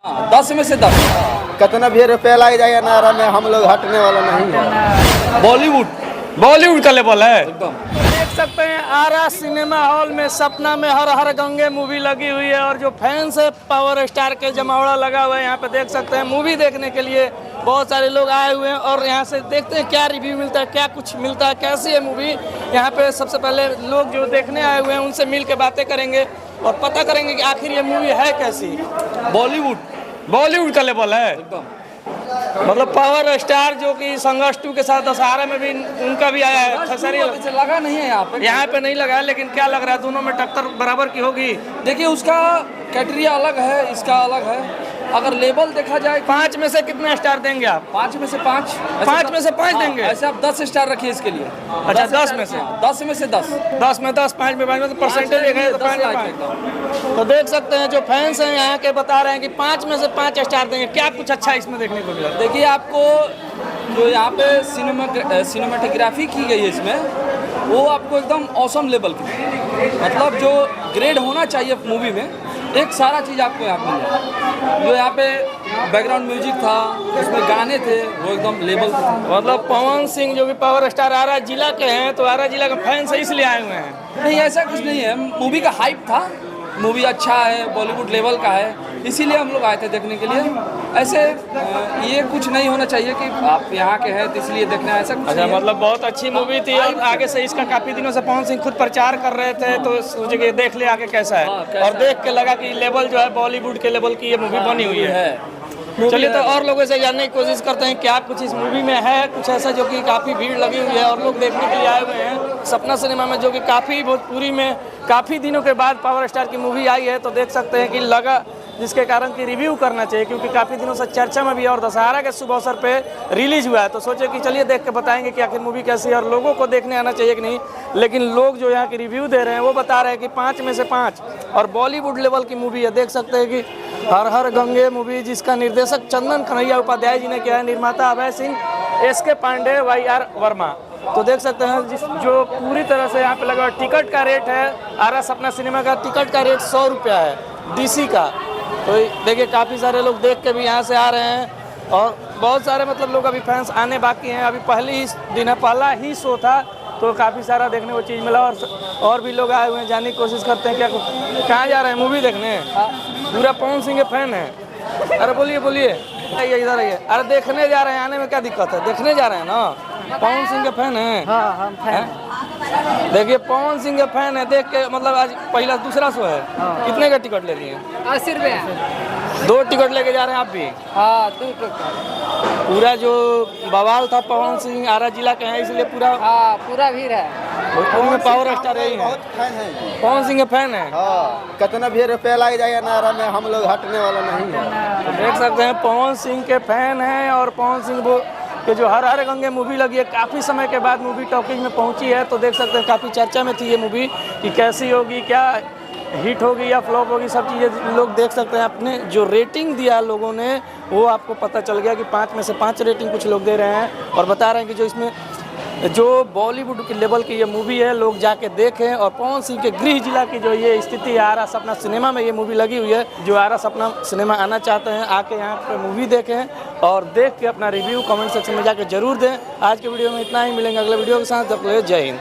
10 में से 10। कितना भी रुपया लग जाएगा नारा में हम लोग हटने वाला नहीं है। बॉलीवुड का लेवल है एकदम। देख सकते हैं आरा सिनेमा हॉल में सपना में हर हर गंगे मूवी लगी हुई है और जो फैंस है पावर स्टार के जमावड़ा लगा हुआ है। यहाँ पे देख सकते हैं मूवी देखने के लिए बहुत सारे लोग आए हुए हैं और यहाँ से देखते हैं क्या रिव्यू मिलता है, क्या कुछ मिलता है, कैसी है मूवी। यहाँ पे सबसे पहले लोग जो देखने आए हुए हैं उनसे मिल के बातें करेंगे और पता करेंगे कि आखिर ये मूवी है कैसी। बॉलीवुड का लेवल है एकदम। मतलब पावर स्टार जो कि संघर्ष 2 के साथ दशहरा में भी उनका भी आया है। खेसारी लगा नहीं है यहाँ पे नहीं लगा है, लेकिन क्या लग रहा है दोनों में टक्कर बराबर की होगी। देखिए उसका कैटेगरिया अलग है, इसका अलग है। अगर लेवल देखा जाए 5 में से कितने स्टार देंगे आप? 5 में से 5। 5 में से 5 देंगे? ऐसे आप 10 स्टार रखिए इसके लिए। अच्छा 10 में से 10 में से 10। 10 में 10, 5 में 5 में तो परसेंटेज एक है तो 5 में 5। तो देख सकते हैं जो फैंस हैं यहाँ के बता रहे हैं कि 5 में से 5 स्टार देंगे। क्या कुछ अच्छा इसमें देखने को मिला? देखिए आपको जो यहाँ पे सिनेमेटोग्राफी की गई है इसमें, वो आपको एकदम ऑसम लेवल की, मतलब जो ग्रेड होना चाहिए मूवी में, एक सारा चीज़ आपको यहाँ पे मिल जाए। जो यहाँ पे बैकग्राउंड म्यूजिक था, उसमें गाने थे, वो एकदम लेवल पे थे। मतलब पवन सिंह जो कि पावर स्टार आरा जिला के हैं, तो आरा जिला के फैंस इसलिए आए हुए हैं? नहीं, ऐसा कुछ नहीं है। मूवी का हाइप था, मूवी अच्छा है, बॉलीवुड लेवल का है, इसीलिए हम लोग आए थे देखने के लिए। ऐसे ये कुछ नहीं होना चाहिए कि आप यहाँ के हैं तो इसलिए देखना है, ऐसा कुछ अच्छा नहीं है। मतलब बहुत अच्छी मूवी थी और आगे से इसका काफी दिनों से पवन सिंह खुद प्रचार कर रहे थे, तो सोचे कि देख ले आगे कैसा है। हाँ, कैसा और देख के लगा कि लेवल जो है बॉलीवुड के लेवल की ये मूवी बनी हुई है। चलिए तो और लोगों से जानने की कोशिश करते हैं क्या कुछ इस मूवी में है, कुछ ऐसा जो कि काफ़ी भीड़ लगी हुई है और लोग देखने के लिए आए हुए हैं। सपना सिनेमा में जो कि काफ़ी भोजपुरी में काफ़ी दिनों के बाद पावर स्टार की मूवी आई है, तो देख सकते हैं कि लगा जिसके कारण कि रिव्यू करना चाहिए, क्योंकि काफ़ी दिनों से चर्चा में भी है और दशहरा के शुभ अवसर पे रिलीज हुआ है। तो सोचे कि चलिए देख के बताएंगे कि आखिर मूवी कैसी है और लोगों को देखने आना चाहिए कि नहीं। लेकिन लोग जो यहाँ की रिव्यू दे रहे हैं वो बता रहे हैं कि 5 में से 5 और बॉलीवुड लेवल की मूवी है। देख सकते हैं कि हर हर गंगे मूवी जिसका निर्देशक चंदन कन्हैया उपाध्याय जी ने किया है, निर्माता अभय सिंह, SK पांडे, YR वर्मा। तो देख सकते हैं जो पूरी तरह से यहाँ पे लगा। टिकट का रेट है, आरा सपना सिनेमा का टिकट का रेट 100 रुपया है DC का। तो देखिए काफ़ी सारे लोग देख के भी यहाँ से आ रहे हैं और बहुत सारे मतलब लोग अभी फैंस आने बाकी हैं। अभी पहली ही दिन है, पहला ही शो था, तो काफ़ी सारा देखने को चीज़ मिला और भी लोग आए हुए हैं। जानने की कोशिश करते हैं क्या कहाँ जा रहे हैं मूवी देखने। पूरा पवन सिंह के फैन है। अरे बोलिए आइए इधर आइए। अरे देखने जा रहे हैं, आने में क्या दिक्कत है? देखने जा रहे हैं ना, पवन सिंह के फैन है। हाँ हम फैन। देखिए पवन सिंह के फैन है, देख के मतलब आज पहला दूसरा शो है। कितने का टिकट ले लिए? 80 रुपये। 2 टिकट लेके जा रहे हैं आप भी? हाँ 2 टिकट। पूरा जो बवाल था पवन सिंह आरा जिला के हैं, इसलिए पूरा हाँ पूरा भीड़ है। भोजपुरी में पावर स्टार यही है। बहुत फैन है। पवन सिंह के फैन है। हाँ, कितना भी रुपया लग जाएगा नारा में हम लोग हटने वाला नहीं है। तो देख सकते हैं पवन सिंह के फैन हैं और पवन सिंह वो कि जो हर हर गंगे मूवी लगी है, काफ़ी समय के बाद मूवी टॉकीज में पहुंची है। तो देख सकते हैं काफ़ी चर्चा में थी ये मूवी कि कैसी होगी, क्या हिट होगी या फ्लॉप होगी, सब चीज़ें लोग देख सकते हैं। अपने जो रेटिंग दिया लोगों ने वो आपको पता चल गया कि 5 में से 5 रेटिंग कुछ लोग दे रहे हैं और बता रहे हैं कि जो इसमें जो बॉलीवुड के लेवल की ये मूवी है लोग जाके देखें। और पवन सिंह के गृह जिला की जो ये स्थिति है, आरा सपना सिनेमा में ये मूवी लगी हुई है। जो आरा सपना सिनेमा आना चाहते हैं आके यहाँ पे मूवी देखें और देख के अपना रिव्यू कमेंट सेक्शन में जाके जरूर दें। आज के वीडियो में इतना ही, मिलेंगे अगले वीडियो के साथ। जब तक जय हिंद।